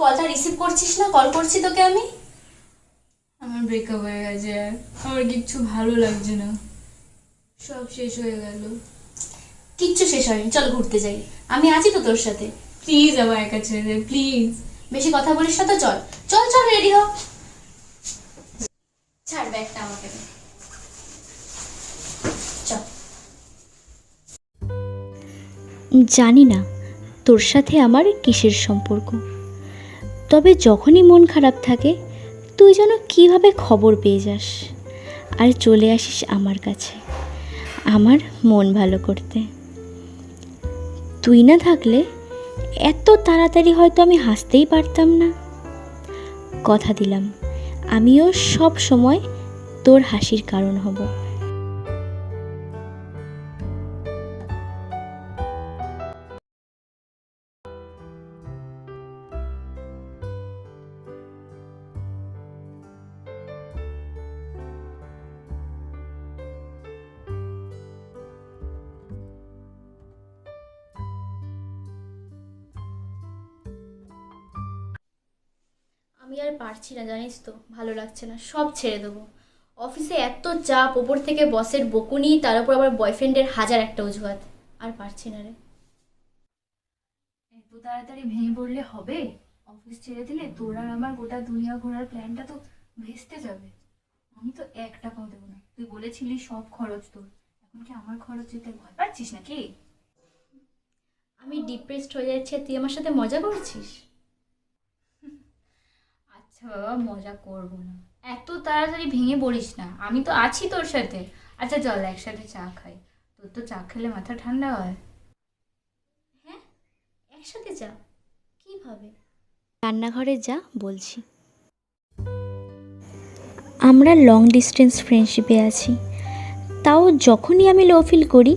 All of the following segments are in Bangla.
কলটা রিসিভ করছিস না? কল করছি তোকে আমি। আমার ব্রেকআপ হয়ে গেছে, আমার কিচ্ছু ভালো লাগছে না, সব শেষ হয়ে গেল। কিচ্ছু শেষ হয়নি, চল ঘুরতে যাই, আমি আছি তো তোর সাথে। প্লিজ আমার একা ছেড়ে দে, প্লিজ। বেশি কথা বলিস না তো, চল চল চল, রেডি হ। ছাড় ব্যাগটা আমাকে দে। চল। জানি না তোর সাথে আমার কিসের সম্পর্ক, তবে যখনই মন খারাপ থাকে তুই যেন কীভাবে খবর পেয়ে যাস আর চলে আসিস আমার কাছে আমার মন ভালো করতে। তুই না থাকলে এত তাড়াতাড়ি হয়তো আমি হাসতেই পারতাম না। কথা দিলাম আমিও সব সময় তোর হাসির কারণ হব। আমি আর পারছি না, জানিস তো, ভালো লাগছে না, সব ছেড়ে দেবো। অফিসে এত চাপ, ওপর থেকে বসের বকুনি, তার উপর আবার বয়ফ্রেন্ডের হাজার একটা অজুহাত। আর পারছি না রে। এত তাড়াতাড়ি ভেঙে পড়লে হবে? অফিস ছেড়ে দিলে তোর আর আমার গোটা দুনিয়া ঘোরার প্ল্যানটা তো ভেস্তে যাবে। আমি তো 1 টাকাও দেবো না, তুই বলেছিলি সব খরচ তোর, এখন কি আমার খরচ দিতে ভয় পাচ্ছিস নাকি? আমি ডিপ্রেসড হয়ে যাচ্ছি আর তুই আমার সাথে মজা করছিস? আচ্ছা বাবা, মজা করবো না, এত তাড়াতাড়ি ভেঙে পড়িস না, আমি তো আছি তোর সাথে। আচ্ছা চল একসাথে চা খাই, তোর তো চা খেলে মাথা ঠান্ডা হয়। হ্যাঁ, একসাথে যা, কিভাবে? রান্নাঘরে যা বলছি। আমরা লং ডিস্টেন্স ফ্রেন্ডশিপে আছি, তাও যখনই আমি লো ফিল করি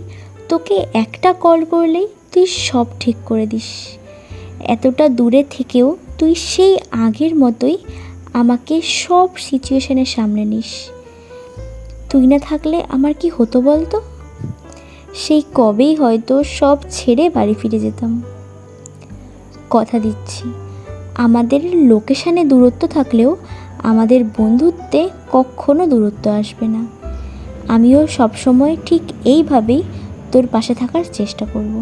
তোকে একটা কল করলেই তুই সব ঠিক করে দিস। এতটা দূরে থেকেও তুই সেই আগের মতোই আমাকে সব সিচুয়েশনের সামনে নিস। তুই না থাকলে আমার কি হতো বলতো? সেই কবেই হয়তো সব ছেড়ে বাড়ি ফিরে যেতাম। কথা দিচ্ছি আমাদের লোকেশানে দূরত্ব থাকলেও আমাদের বন্ধুত্বে কখনো দূরত্ব আসবে না। আমিও সবসময় ঠিক এইভাবেই তোর পাশে থাকার চেষ্টা করব।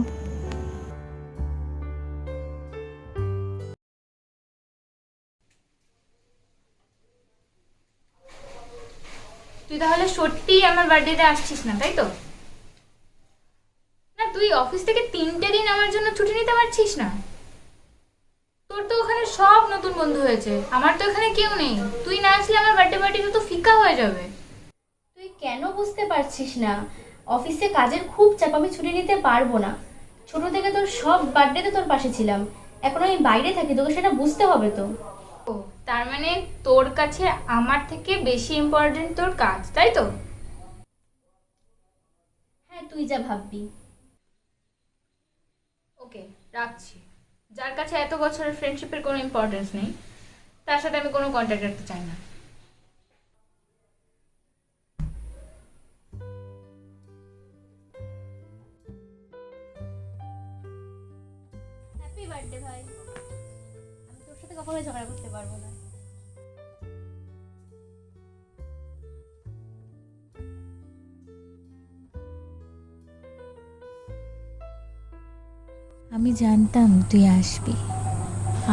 তুই তাহলে সত্যিই আমার বার্থডেতে আসছিস না, তাই তো? না, তুই অফিস থেকে 3টে দিন আমার জন্য ছুটি নিতে পারছিস না? তোর তো ওখানে সব নতুন বন্ধু হয়েছে, আমার তো এখানে কেউ নেই। তুই না আসলে আমার বার্থডে পার্টিটা তো ফিকা হয়ে যাবে। তুই কেন বুঝতে পারছিস না? অফিসে কাজের খুব চাপ, আমি ছুটি নিতে পারবো না। ছোট থেকে তোর সব বার্থডেতে তোর পাশে ছিলাম, এখন আমি বাইরে থাকি, তোকে সেটা বুঝতে হবে তো। ও, তার মানে তোর কাছে আমার থেকে বেশি ইম্পর্টেন্ট তোর কাজ, তাই তো? হ্যাঁ, তুই যা ভাববি। ওকে, রাখছি। যার কাছে এত বছরের ফ্রেন্ডশিপের কোনো ইম্পর্টেন্স নেই, তার সাথে আমি কোনো কন্ট্যাক্ট রাখতে চাই না। হ্যাপি বার্থডে ভাই। আমি তোর সাথে কখনোই ঝগড়া করতে পারবো না। আমি জানতাম তুই আসবি।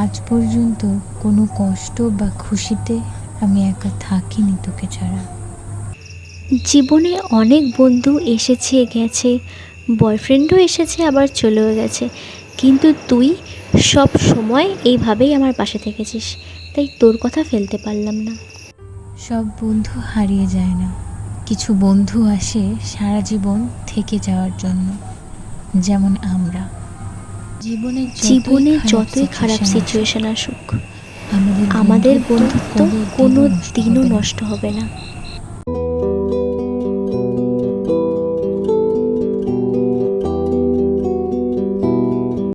আজ পর্যন্ত কোনো কষ্ট বা খুশিতে আমি একা থাকিনি তোকে ছাড়া। জীবনে অনেক বন্ধু এসেছে গেছে, বয়ফ্রেন্ডও এসেছে আবার চলেও গেছে, কিন্তু তুই সব সময় এইভাবেই আমার পাশে থেকেছিস, তাই তোর কথা ফেলতে পারলাম না। সব বন্ধু হারিয়ে যায় না, কিছু বন্ধু আসে সারা জীবন থেকে যাওয়ার জন্য, যেমন আমরা। জীবনে যতই খারাপ সিচুয়েশন আসুক আমাদের বন্ধুত্ব কোনো দিনও নষ্ট হবে না।